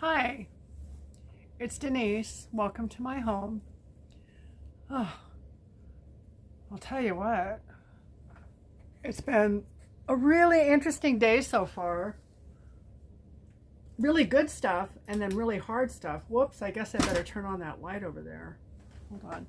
Hi, it's Denise. Welcome to my home. Oh, I'll tell you what, it's been a really interesting day so far. Really good stuff and then really hard stuff. Whoops, I guess I better turn on that light over there. Hold on.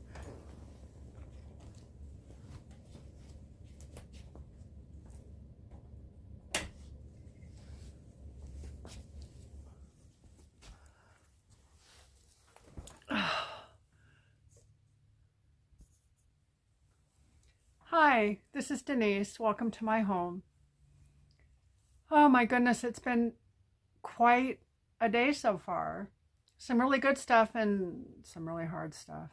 Hi, this is Denise. Welcome to my home. Oh my goodness, it's been quite a day so far. Some really good stuff and some really hard stuff.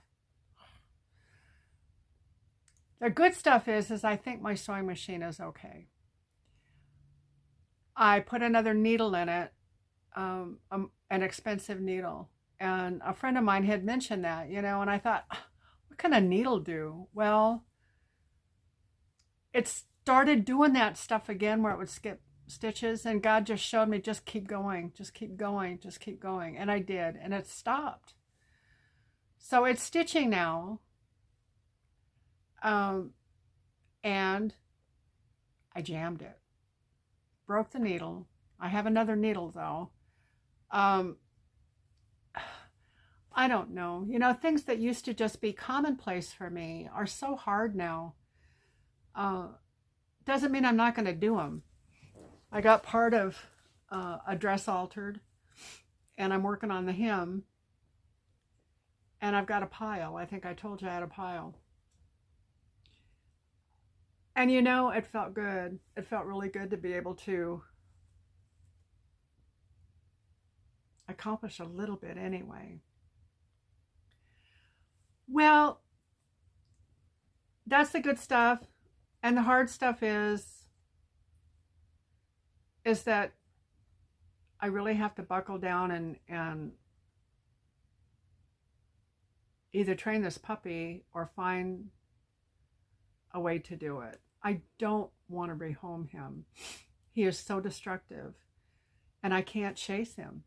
The good stuff is I think my sewing machine is okay. I put another needle in it, an expensive needle. And a friend of mine had mentioned that, and I thought, what can a needle do? Well, it started doing that stuff again where it would skip stitches, and God just showed me, just keep going, just keep going, just keep going. And I did, and it stopped. So it's stitching now. And I jammed it. Broke the needle. I have another needle though. I don't know. Things that used to just be commonplace for me are so hard now. Doesn't mean I'm not going to do them. I got part of a dress altered, and I'm working on the hem. And I've got a pile. I think I told you I had a pile. And it felt good. It felt really good to be able to accomplish a little bit anyway. Well, that's the good stuff. And the hard stuff is that I really have to buckle down and either train this puppy or find a way to do it. I don't want to rehome him. He is so destructive, and I can't chase him.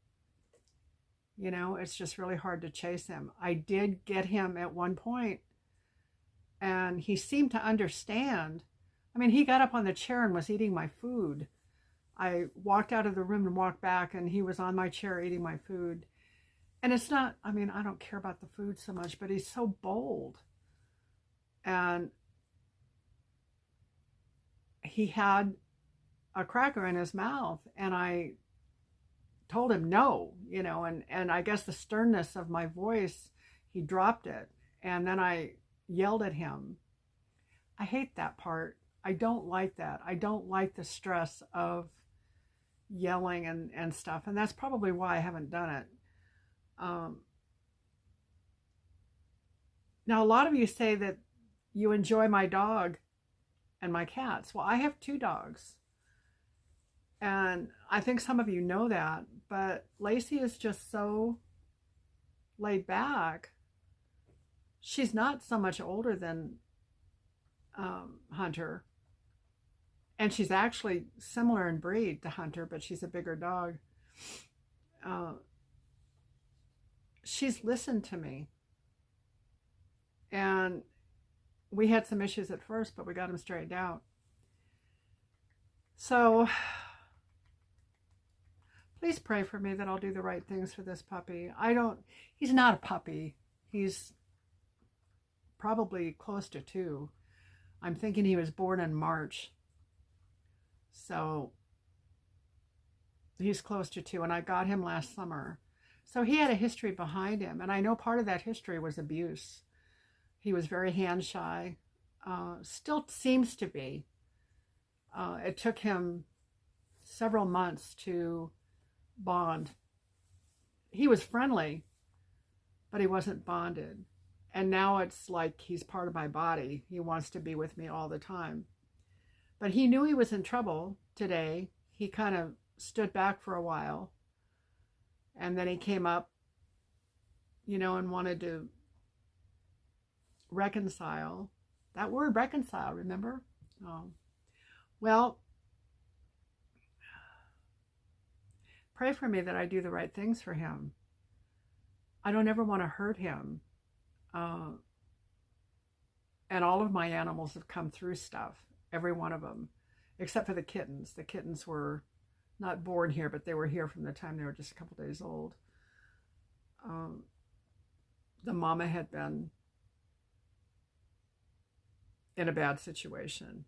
It's just really hard to chase him. I did get him at one point, and he seemed to understand. I mean, he got up on the chair and was eating my food. I walked out of the room and walked back, and he was on my chair eating my food. And it's not, I don't care about the food so much, but he's so bold. And he had a cracker in his mouth, and I told him no, and I guess the sternness of my voice, he dropped it. And then I yelled at him. I hate that part. I don't like that. I don't like the stress of yelling and stuff. And that's probably why I haven't done it. Now, a lot of you say that you enjoy my dog and my cats. Well, I have two dogs. And I think some of you know that. But Lacey is just so laid back. She's not so much older than Hunter. And she's actually similar in breed to Hunter, but she's a bigger dog. She's listened to me. And we had some issues at first, but we got them straightened out. So please pray for me that I'll do the right things for this puppy. He's not a puppy. He's probably close to 2. I'm thinking he was born in March. So he's close to 2, and I got him last summer. So he had a history behind him, and I know part of that history was abuse. He was very hand shy, still seems to be. It took him several months to bond. He was friendly, but he wasn't bonded. And now it's like he's part of my body. He wants to be with me all the time. But he knew he was in trouble today. He kind of stood back for a while. And then he came up, and wanted to reconcile. That word reconcile, remember? Oh. Well, Pray for me that I do the right things for him. I don't ever want to hurt him. And all of my animals have come through stuff, every one of them, except for the kittens. The kittens were not born here, but they were here from the time they were just a couple days old. The mama had been in a bad situation.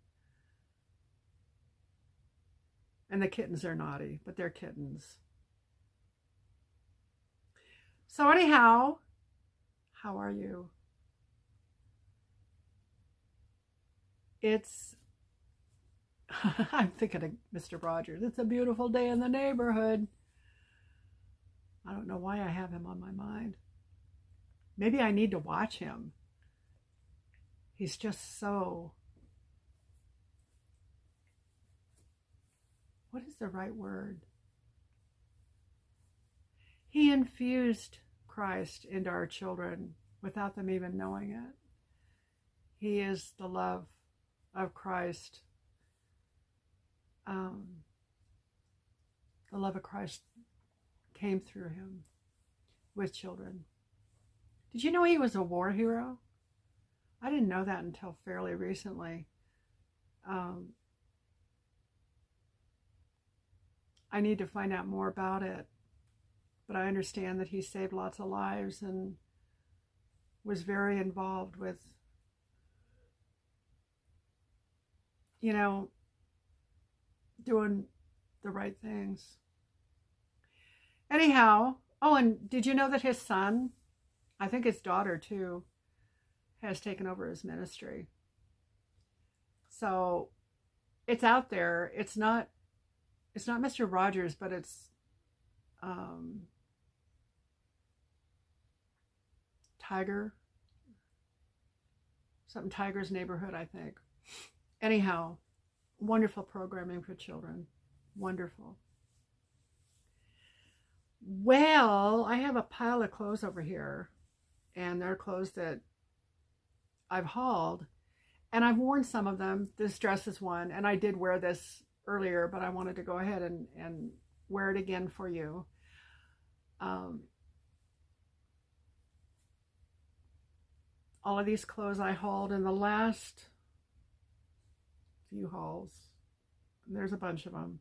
And the kittens are naughty, but they're kittens. So anyhow, how are you? I'm thinking of Mr. Rogers. It's a beautiful day in the neighborhood. I don't know why I have him on my mind. Maybe I need to watch him. He's just so... What is the right word? He infused Christ into our children without them even knowing it. He is the love of Christ. The love of Christ came through him with children. Did you know he was a war hero? I didn't know that until fairly recently. I need to find out more about it, but I understand that he saved lots of lives and was very involved with, doing the right things. Anyhow, oh, and did you know that his son, I think his daughter too, has taken over his ministry? So it's out there. It's not Mr. Rogers, but it's Tiger's Neighborhood, I think. Anyhow, wonderful programming for children. Wonderful. Well, I have a pile of clothes over here, and they're clothes that I've hauled, and I've worn some of them. This dress is one, and I did wear this earlier, but I wanted to go ahead and wear it again for you. All of these clothes I hauled in the last few hauls. There's a bunch of them.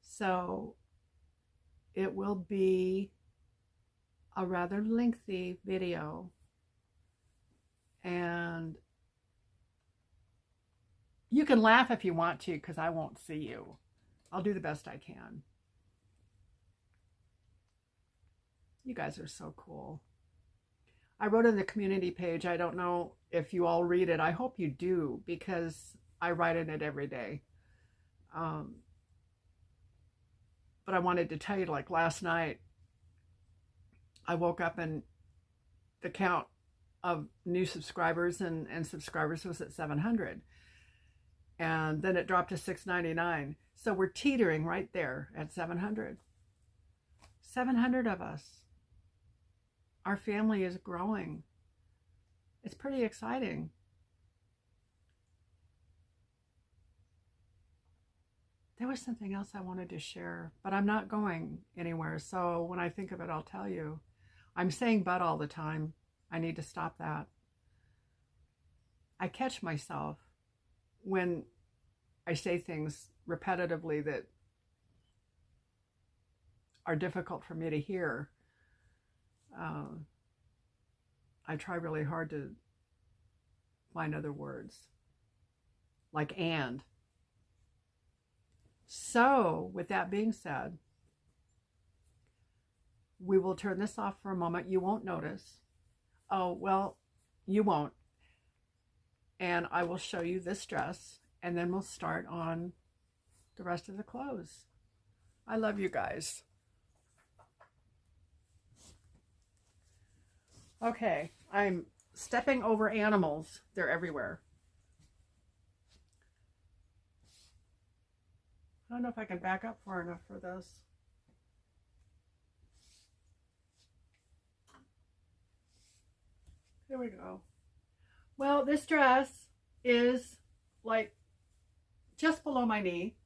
So it will be a rather lengthy video, and you can laugh if you want to, because I won't see you. I'll do the best I can. You guys are so cool. I wrote in the community page, I don't know if you all read it. I hope you do, because I write in it every day. But I wanted to tell you, like last night, I woke up and the count of new subscribers and subscribers was at 700. And then it dropped to 699. So we're teetering right there at 700. 700 of us. Our family is growing. It's pretty exciting. There was something else I wanted to share, but I'm not going anywhere. So when I think of it, I'll tell you. I'm saying but all the time. I need to stop that. I catch myself when I say things repetitively that are difficult for me to hear. I try really hard to find other words, like and. So, with that being said, we will turn this off for a moment. You won't notice. Oh, well, you won't. And I will show you this dress, and then we'll start on the rest of the clothes. I love you guys. Okay, I'm stepping over animals. They're everywhere. I don't know if I can back up far enough for this. Here we go. Well, this dress is like just below my knee.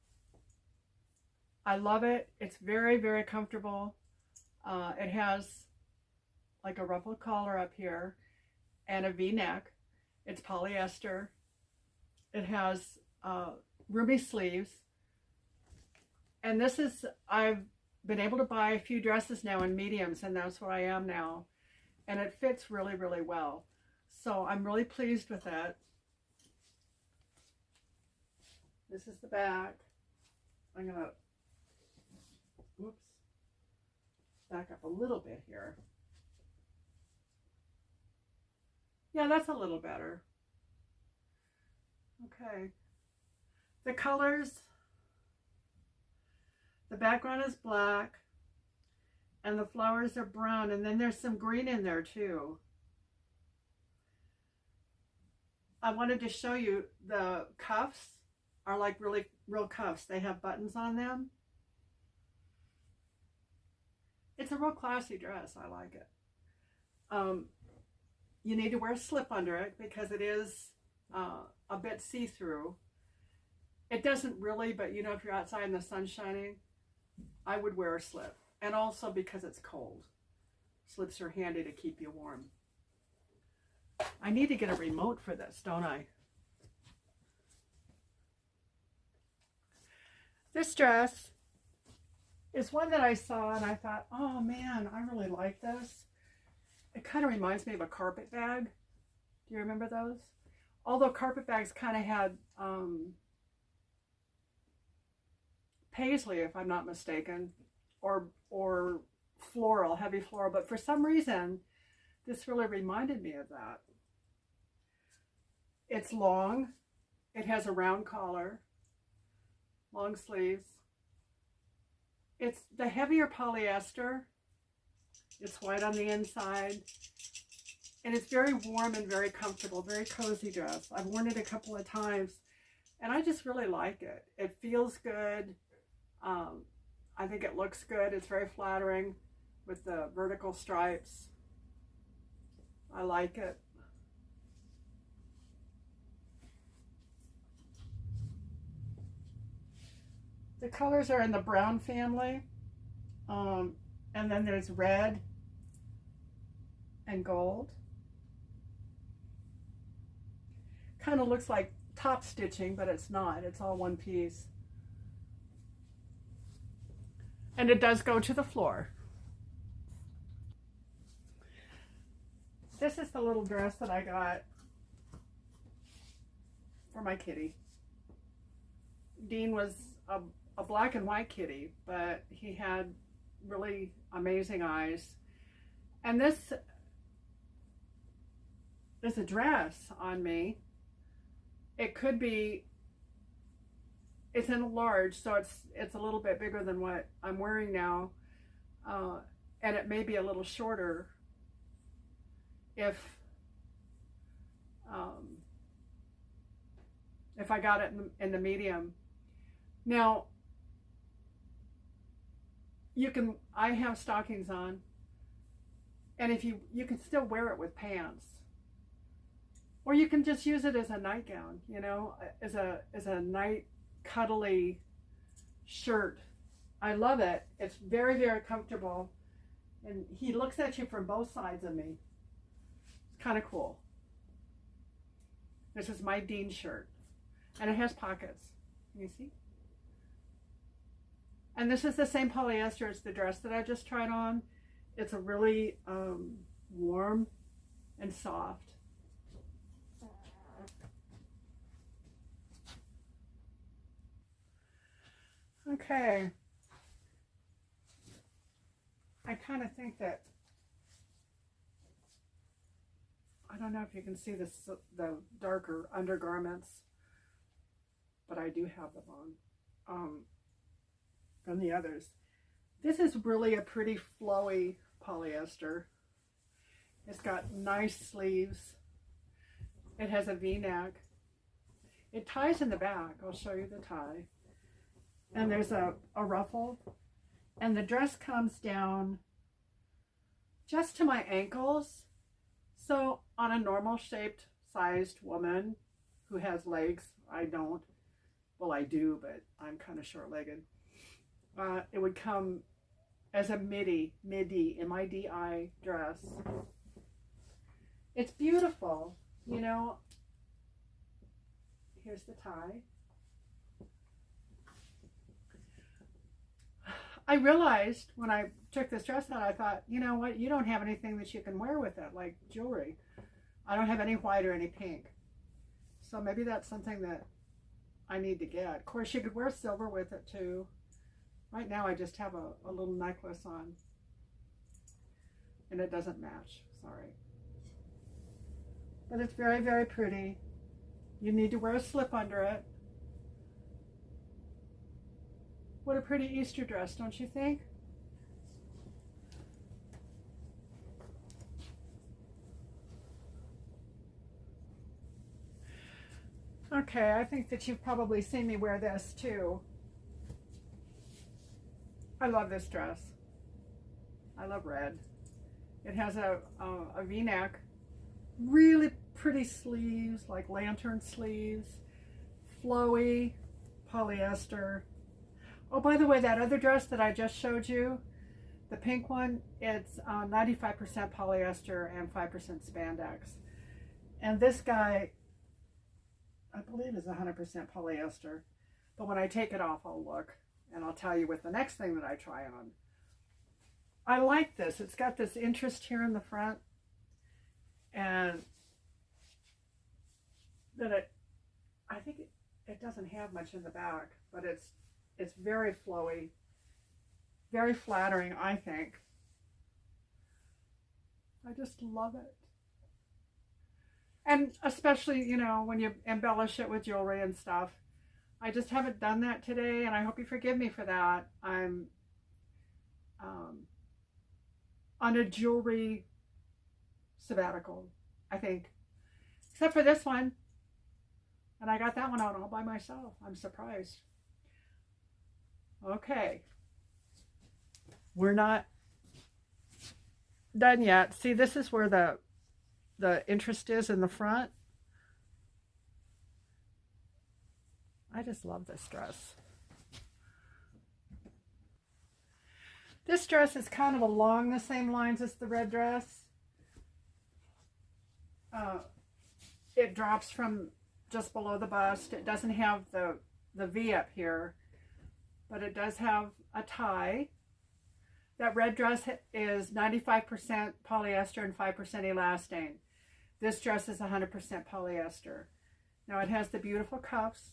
I love it. It's very, very comfortable. It has like a ruffled collar up here and a V-neck. It's polyester. It has roomy sleeves. And this is, I've been able to buy a few dresses now in mediums, and that's what I am now. And it fits really, really well. So I'm really pleased with it. This is the back. I'm gonna, whoops, back up a little bit here. Yeah, that's a little better. Okay. The colors, the background is black and the flowers are brown, and then there's some green in there too. I wanted to show you the cuffs are like really real cuffs. They have buttons on them. It's a real classy dress. I like it. You need to wear a slip under it because it is a bit see-through. It doesn't really, but you know, if you're outside and the sun's shining, I would wear a slip. And also because it's cold. Slips are handy to keep you warm. I need to get a remote for this, don't I? This dress is one that I saw and I thought, oh man, I really like this. It kind of reminds me of a carpet bag. Do you remember those? Although carpet bags kind of had paisley, if I'm not mistaken, or floral, heavy floral, but for some reason this really reminded me of that. It's long, it has a round collar, long sleeves. It's the heavier polyester. It's white on the inside, and it's very warm and very comfortable, very cozy dress. I've worn it a couple of times and I just really like it. It feels good. I think it looks good. It's very flattering with the vertical stripes. I like it. The colors are in the brown family. And then there's red and gold. Kind of looks like top stitching, but it's not. It's all one piece. And it does go to the floor. This is the little dress that I got for my kitty. Dean was a black and white kitty, but he had really amazing eyes. And this is a dress on me. It could be, it's in a large, so it's a little bit bigger than what I'm wearing now. And it may be a little shorter if I got it in the medium. Now, I have stockings on, and if you can still wear it with pants, or you can just use it as a nightgown, you know, as a night cuddly shirt. I love it. It's very, very comfortable, and he looks at you from both sides of me. It's kind of cool. This is my Dean shirt, and it has pockets. You see? And this is the same polyester as the dress that I just tried on. It's a really warm and soft. Okay. I kind of think that, I don't know if you can see the darker undergarments, but I do have them on. From the others. This is really a pretty flowy polyester. It's got nice sleeves. It has a V-neck. It ties in the back. I'll show you the tie. And there's a ruffle. And the dress comes down just to my ankles. So on a normal shaped sized woman who has legs, I don't. Well, I do, but I'm kind of short-legged. it would come as a midi, M-I-D-I dress. It's beautiful, you know. Here's the tie. I realized when I took this dress out, I thought, you know what, you don't have anything that you can wear with it, like jewelry. I don't have any white or any pink. So maybe that's something that I need to get. Of course, you could wear silver with it too. Right now, I just have a little necklace on. And it doesn't match, sorry. But it's very, very pretty. You need to wear a slip under it. What a pretty Easter dress, don't you think? Okay, I think that you've probably seen me wear this too. I love this dress. I love red. It has a V-neck, really pretty sleeves, like lantern sleeves, flowy, polyester. Oh, by the way, that other dress that I just showed you, the pink one, it's 95% polyester and 5% spandex. And this guy, I believe, is 100% polyester. But when I take it off, I'll look and I'll tell you with the next thing that I try on. I like this. It's got this interest here in the front, and then I think it doesn't have much in the back, but it's very flowy, very flattering, I think. I just love it. And especially, you know, when you embellish it with jewelry and stuff. I just haven't done that today, and I hope you forgive me for that. I'm on a jewelry sabbatical, I think. Except for this one. And I got that one out all by myself. I'm surprised. Okay. We're not done yet. See, this is where the interest is in the front. I just love this dress. This dress is kind of along the same lines as the red dress. It drops from just below the bust. It doesn't have the V up here, but it does have a tie. That red dress is 95% polyester and 5% elastane. This dress is 100% polyester. Now it has the beautiful cuffs,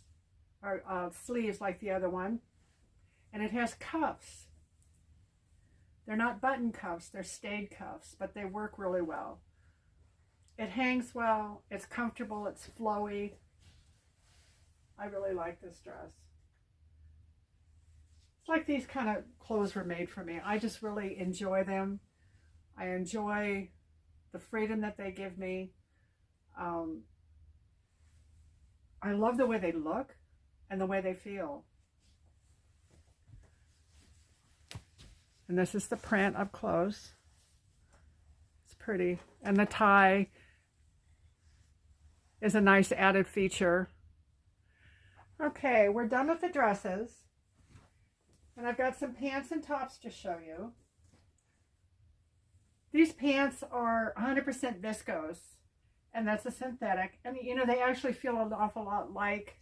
or sleeves like the other one, and it has cuffs. They're not button cuffs, they're stayed cuffs, but they work really well. It hangs well, it's comfortable, it's flowy. I really like this dress. It's like these kind of clothes were made for me. I just really enjoy them. I enjoy the freedom that they give me. I love the way they look and the way they feel. And this is the print up close. It's pretty. And the tie is a nice added feature. Okay, we're done with the dresses. And I've got some pants and tops to show you. These pants are 100% viscose, and that's a synthetic. And you know, they actually feel an awful lot like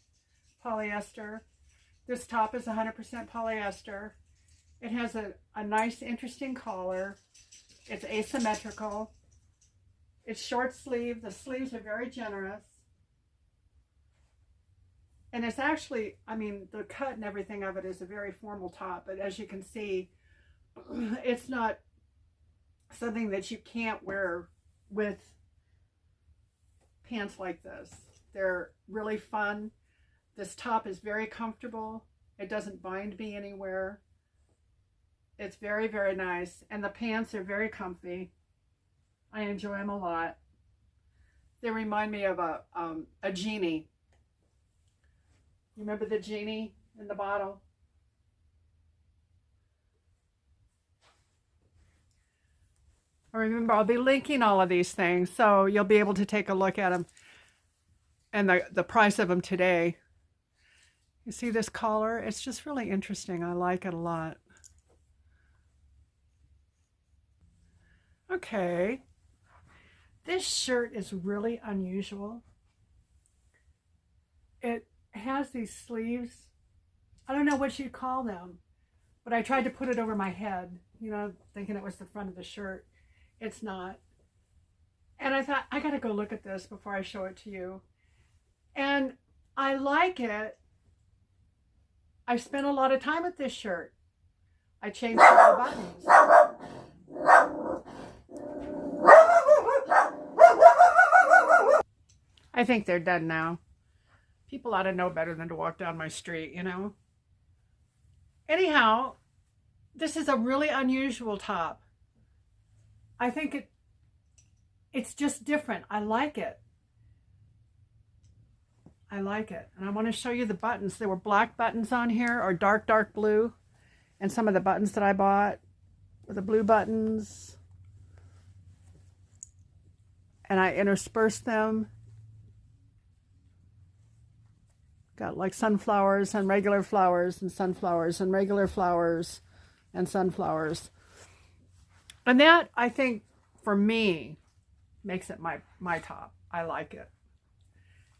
polyester. This top is 100% polyester. It has a nice, interesting collar. It's asymmetrical. It's short sleeve. The sleeves are very generous. And it's actually, I mean, the cut and everything of it is a very formal top. But as you can see, it's not something that you can't wear with pants like this. They're really fun. This top is very comfortable. It doesn't bind me anywhere. It's very, very nice. And the pants are very comfy. I enjoy them a lot. They remind me of a genie. You remember the genie in the bottle? Remember, I'll be linking all of these things, so you'll be able to take a look at them and the price of them today. You see this collar? It's just really interesting. I like it a lot. Okay. This shirt is really unusual. It has these sleeves. I don't know what you'd call them, but I tried to put it over my head, you know, thinking it was the front of the shirt. It's not. And I thought, I gotta go look at this before I show it to you. And I like it. I spent a lot of time with this shirt. I changed all the buttons. I think they're done now. People ought to know better than to walk down my street, you know? Anyhow, this is a really unusual top. I think it's just different. I like it. I like it. And I want to show you the buttons. There were black buttons on here, or dark, dark blue. And some of the buttons that I bought were the blue buttons. And I interspersed them. Got like sunflowers and regular flowers and sunflowers and regular flowers and sunflowers. And that, I think, for me, makes it my top. I like it.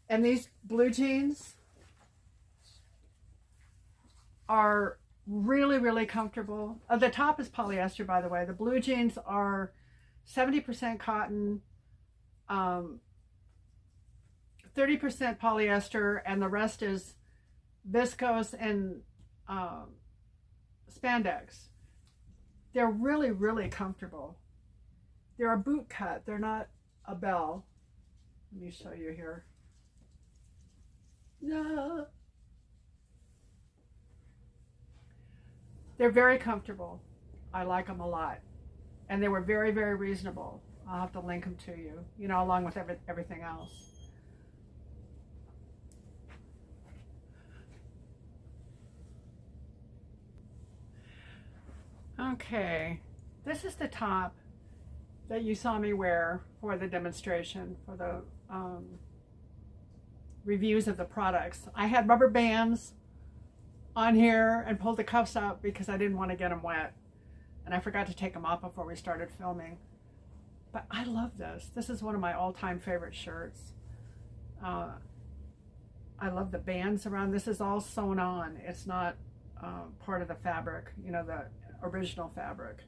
And these blue jeans are really, really comfortable. The top is polyester, by the way. The blue jeans are 70% cotton, 30% polyester, and the rest is viscose and spandex. They're really, really comfortable. They're a boot cut. They're not a bell. Let me show you here. No. They're very comfortable. I like them a lot. And they were very, very reasonable. I'll have to link them to you, you know, along with everything else. Okay, this is the top that you saw me wear for the demonstration, for the reviews of the products. I had rubber bands on here and pulled the cuffs out because I didn't want to get them wet. And I forgot to take them off before we started filming. But I love this. This is one of my all-time favorite shirts. I love the bands around. This is all sewn on. It's not part of the fabric, you know, the original fabric.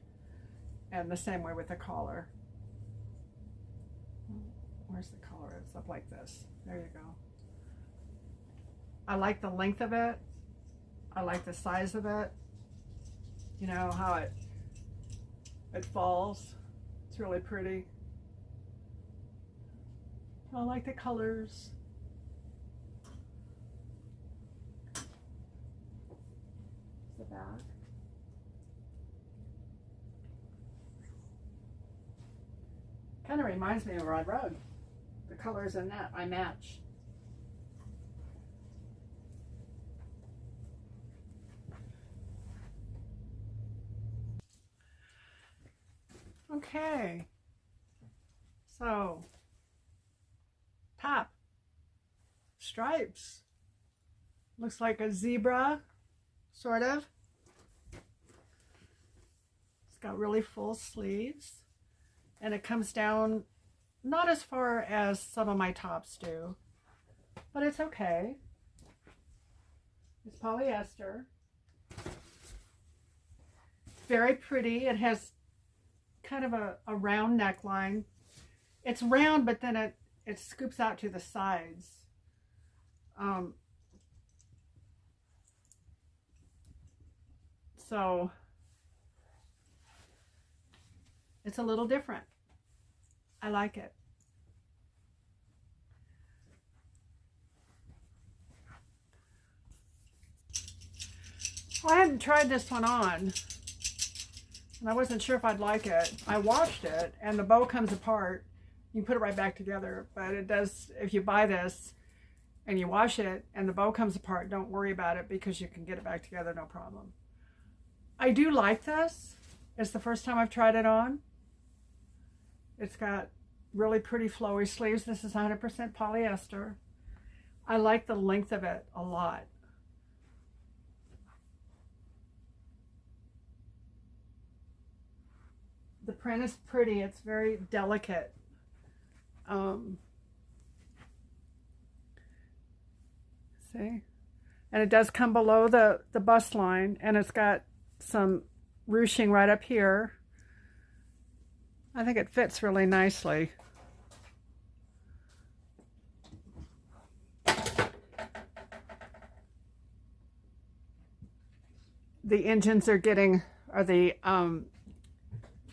And the same way with the collar. Where's the collar? It's up like this. There you go. I like the length of it. I like the size of it. You know how it falls. It's really pretty. I like the colors. The back. Kind of reminds me of a rug. The colors in that I match. Okay, so top, stripes, looks like a zebra, sort of. It's got really full sleeves, and it comes down not as far as some of my tops do, but it's okay. It's polyester. It's very pretty. It has kind of a round neckline. It's round, but then it scoops out to the sides. So it's a little different. I like it. Well, I hadn't tried this one on. And I wasn't sure if I'd like it. I washed it, and the bow comes apart. You can put it right back together, but it does, if you buy this and you wash it and the bow comes apart, don't worry about it because you can get it back together, no problem. I do like this. It's the first time I've tried it on. It's got really pretty flowy sleeves. This is 100% polyester. I like the length of it a lot. the print is pretty. It's very delicate. See? And it does come below the bust line, and it's got some ruching right up here. I think it fits really nicely. The Indians are getting, or the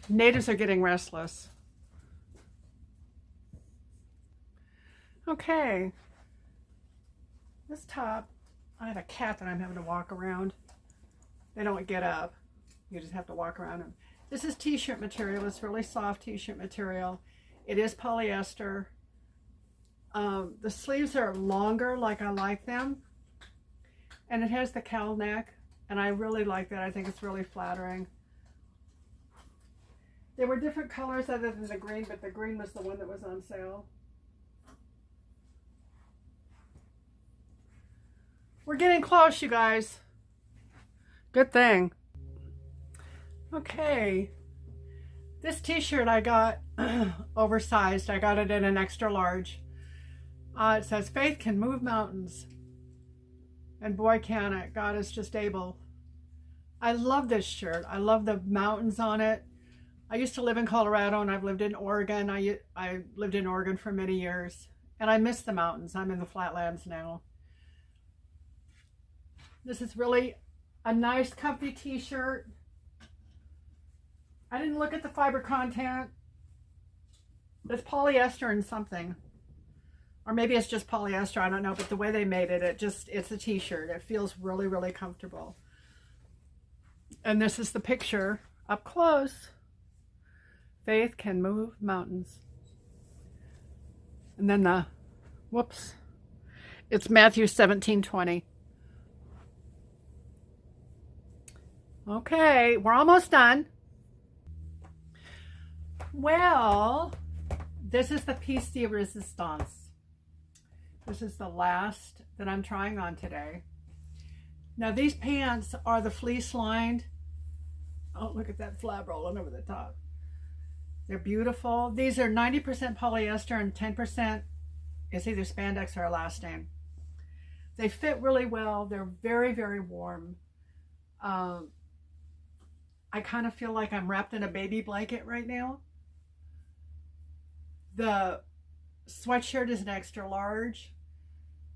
natives are getting restless. Okay. This top, I have a cat that I'm having to walk around. They don't get up. You just have to walk around them. This is t-shirt material. It's really soft t-shirt material. It is polyester. The sleeves are longer like I like them. And it has the cowl neck. And I really like that. I think it's really flattering. There were different colors other than the green, but the green was the one that was on sale. We're getting close, you guys. Good thing. Okay. This t-shirt I got oversized. I got it in an extra large. It says, "Faith can move mountains." And boy, can it. God is just able. I love this shirt. I love the mountains on it. I used to live in Colorado, and I've lived in Oregon. I lived in Oregon for many years. And I miss the mountains. I'm in the flatlands now. This is really a nice, comfy t-shirt. I didn't look at the fiber content. It's polyester and something. Or maybe it's just polyester, I don't know. But the way they made it, it's a t-shirt. It feels really, really comfortable. And this is the picture up close. Faith can move mountains. And then whoops. It's Matthew 17:20. Okay, we're almost done. Well, this is the piece de resistance. This is the last that I'm trying on today. Now these pants are the fleece lined. Oh, look at that flap rolling over the top. They're beautiful. These are 90% polyester and 10% is either spandex or elastane. They fit really well. They're very, very warm. I kind of feel like I'm wrapped in a baby blanket right now. The sweatshirt is an extra large.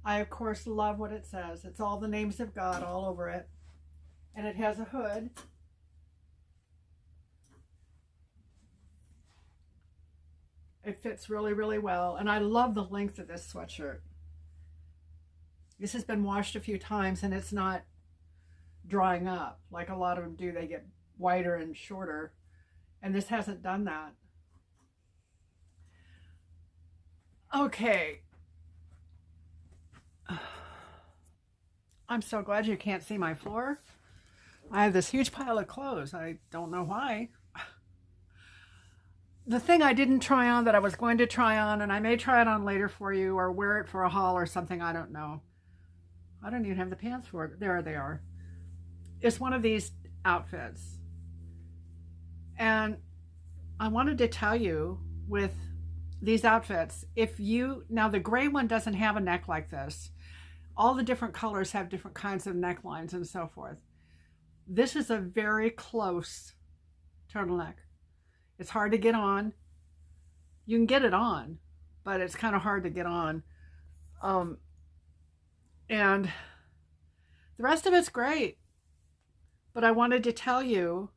I, of course, love what it says. It's all the names of God all over it. And it has a hood. It fits really, really well. And I love the length of this sweatshirt. This has been washed a few times and it's not drying up like a lot of them do. They get wider and shorter. And this hasn't done that. Okay. I'm so glad you can't see my floor. I have this huge pile of clothes. I don't know why. The thing I didn't try on that I was going to try on, and I may try it on later for you or wear it for a haul or something, I don't know. I don't even have the pants for it. There they are. It's one of these outfits. And I wanted to tell you with these outfits, now the gray one doesn't have a neck like this. All the different colors have different kinds of necklines and so forth. This is a very close turtleneck. It's hard to get on. You can get it on, but it's kind of hard to get on. And the rest of it's great. But I wanted to tell you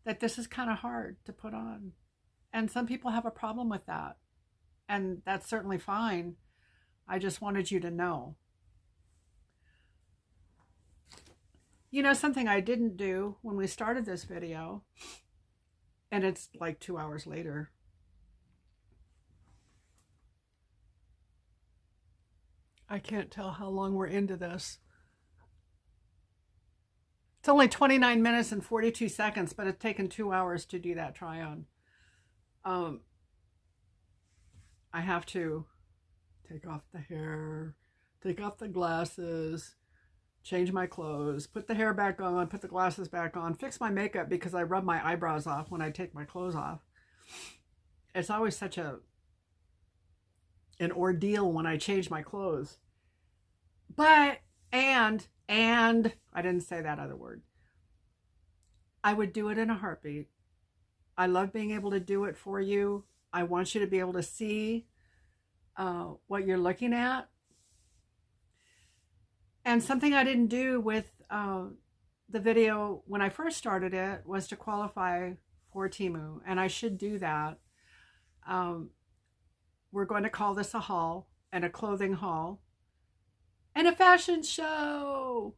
that this is kind of hard to put on. And some people have a problem with that. And that's certainly fine. I just wanted you to know. You know, something I didn't do when we started this video, and it's like 2 hours later. I can't tell how long we're into this. It's only 29 minutes and 42 seconds, but it's taken 2 hours to do that try on. I have to take off the hair, take off the glasses, change my clothes, put the hair back on, put the glasses back on, fix my makeup because I rub my eyebrows off when I take my clothes off. It's always such an ordeal when I change my clothes. But, and, I didn't say that other word. I would do it in a heartbeat. I love being able to do it for you. I want you to be able to see what you're looking at. And something I didn't do with the video when I first started it was to qualify for Teemu, and I should do that. We're going to call this a haul and a clothing haul and a fashion show.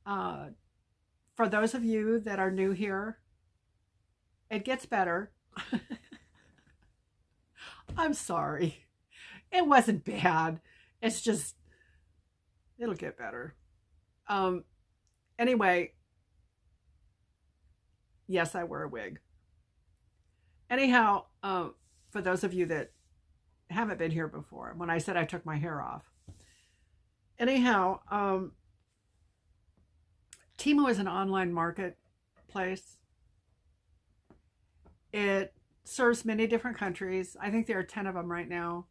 For those of you that are new here, it gets better. I'm sorry. It wasn't bad. It's just, it'll get better. Anyway, yes, I wear a wig. Anyhow, for those of you that haven't been here before, when I said I took my hair off. Anyhow, Teemu is an online marketplace. It serves many different countries. I think there are 10 of them right now.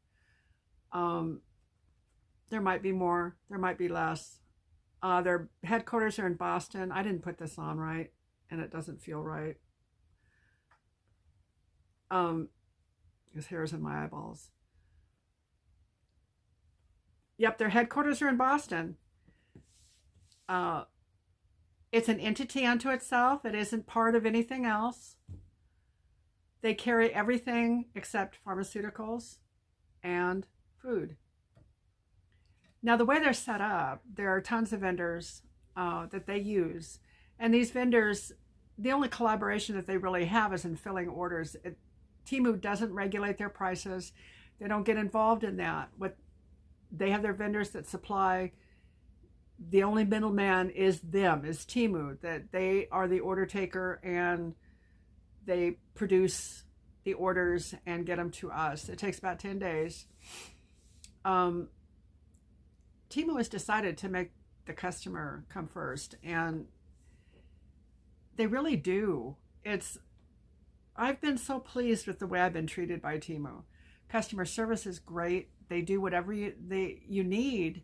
There might be more, there might be less. Their headquarters are in Boston. I didn't put this on right, and it doesn't feel right. His hair's in my eyeballs. Yep, their headquarters are in Boston. It's an entity unto itself. It isn't part of anything else. They carry everything except pharmaceuticals and food. Now, the way they're set up, there are tons of vendors that they use. And these vendors, the only collaboration that they really have is in filling orders. Teemu doesn't regulate their prices. They don't get involved in that. They have their vendors that supply. The only middleman is Teemu, that they are the order taker and they produce the orders and get them to us. It takes about 10 days. Teemu has decided to make the customer come first, and they really do. I've been so pleased with the way I've been treated by Teemu. Customer service is great. They do whatever you need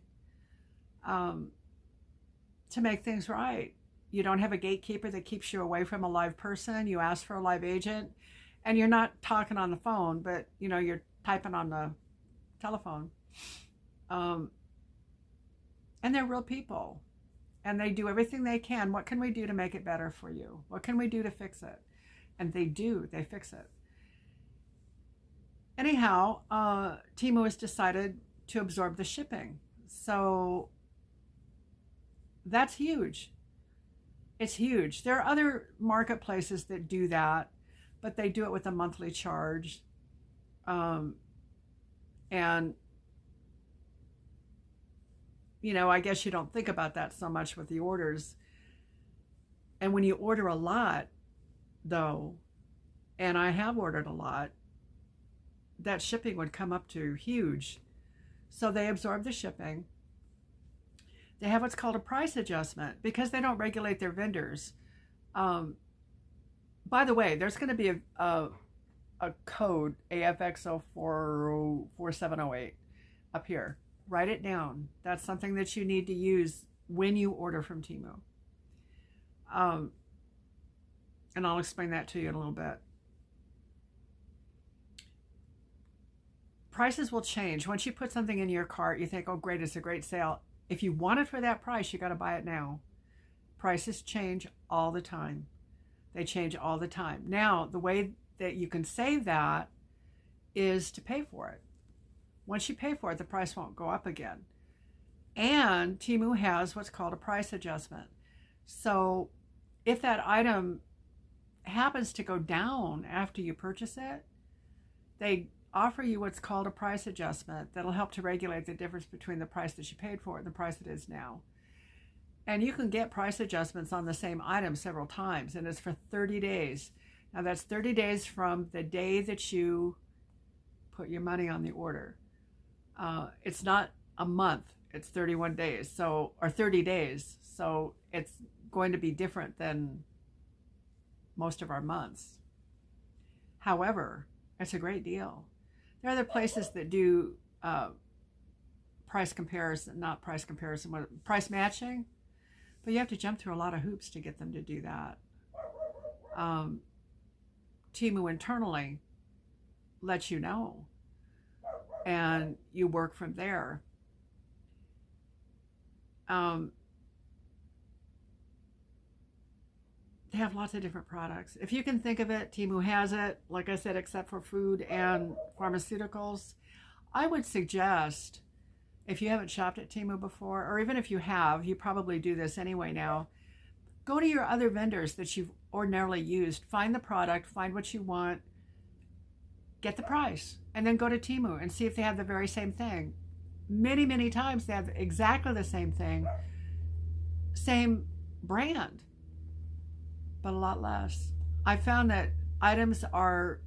to make things right. You don't have a gatekeeper that keeps you away from a live person. You ask for a live agent, and you're not talking on the phone, but you're typing on the telephone. And they're real people, and they do everything they can. What can we do to make it better for you? What can we do to fix it? And they fix it. Anyhow, Teemu has decided to absorb the shipping. So that's huge. It's huge. There are other marketplaces that do that, but they do it with a monthly charge. And I guess you don't think about that so much with the orders. And when you order a lot, though, and I have ordered a lot, that shipping would come up to huge. So they absorb the shipping. They have what's called a price adjustment because they don't regulate their vendors. By the way, there's going to be a code, AFX044708, up here. Write it down. That's something that you need to use when you order from Teemu. And I'll explain that to you in a little bit. Prices will change. Once you put something in your cart, you think, oh great, it's a great sale. If you want it for that price, you got to buy it now. Prices change all the time. They change all the time. Now, the way that you can save that is to pay for it. Once you pay for it, the price won't go up again. And Teemu has what's called a price adjustment. So if that item happens to go down after you purchase it, they offer you what's called a price adjustment that'll help to regulate the difference between the price that you paid for it and the price it is now. And you can get price adjustments on the same item several times, and it's for 30 days. Now that's 30 days from the day that you put your money on the order. It's not a month. it's 31 days, so, or 30 days. So it's going to be different than most of our months. However, it's a great deal. There are other places that do price comparison, not price comparison, price matching, but you have to jump through a lot of hoops to get them to do that. Teemu internally lets you know, and you work from there. They have lots of different products. If you can think of it, Teemu has it, like I said, except for food and pharmaceuticals. I would suggest, if you haven't shopped at Teemu before, or even if you have, you probably do this anyway now, go to your other vendors that you've ordinarily used, find the product, find what you want, get the price, and then go to Teemu and see if they have the very same thing. Many, many times they have exactly the same thing, same brand, but a lot less. I found that items are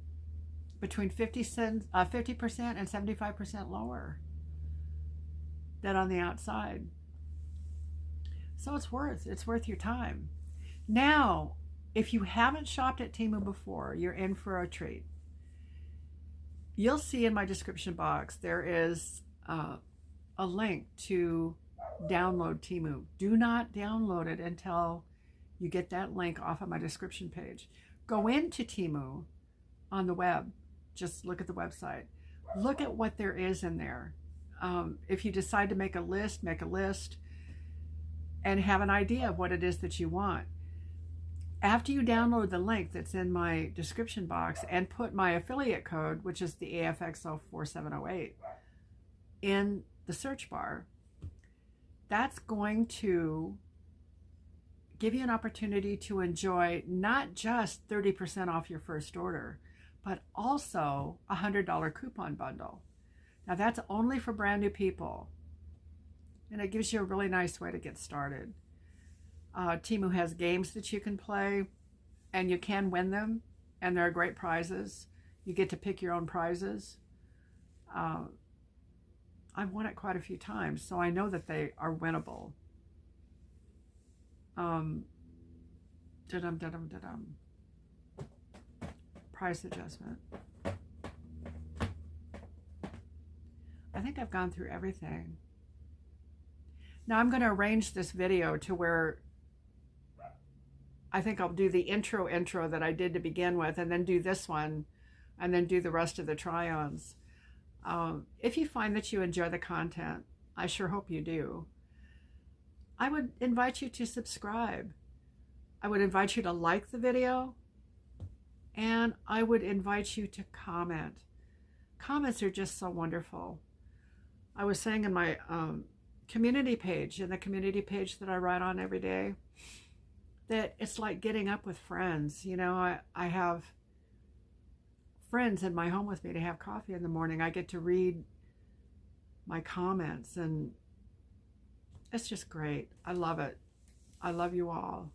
between 50% and 75% lower than on the outside. So it's worth your time. Now, if you haven't shopped at Teemu before, you're in for a treat. You'll see in my description box there is a link to download Teemu. Do not download it until you get that link off of my description page. Go into Teemu on the web. Just look at the website. Look at what there is in there. If you decide to make a list and have an idea of what it is that you want. After you download the link that's in my description box and put my affiliate code, which is the AFXO4708, in the search bar, that's going to give you an opportunity to enjoy not just 30% off your first order, but also a $100 coupon bundle. Now that's only for brand new people, and it gives you a really nice way to get started. Teemu has games that you can play, and you can win them, and they're great prizes. You get to pick your own prizes. I've won it quite a few times, so I know that they are winnable. Price adjustment. I think I've gone through everything. Now I'm going to arrange this video to where I think I'll do the intro that I did to begin with, and then do this one, and then do the rest of the try-ons. If you find that you enjoy the content, I sure hope you do, I would invite you to subscribe. I would invite you to like the video, and I would invite you to comment. Comments are just so wonderful. I was saying in my community page, in the community page that I write on every day, that it's like getting up with friends. You know, I have friends in my home with me to have coffee in the morning. I get to read my comments, and it's just great. I love it. I love you all.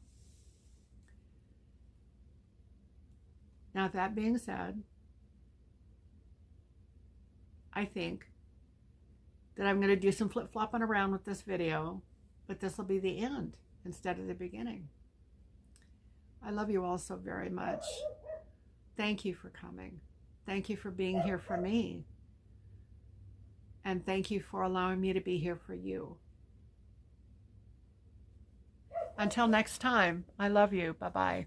Now, that being said, I think that I'm going to do some flip-flopping around with this video, but this will be the end instead of the beginning. I love you all so very much. Thank you for coming. Thank you for being here for me. And thank you for allowing me to be here for you. Until next time, I love you. Bye-bye.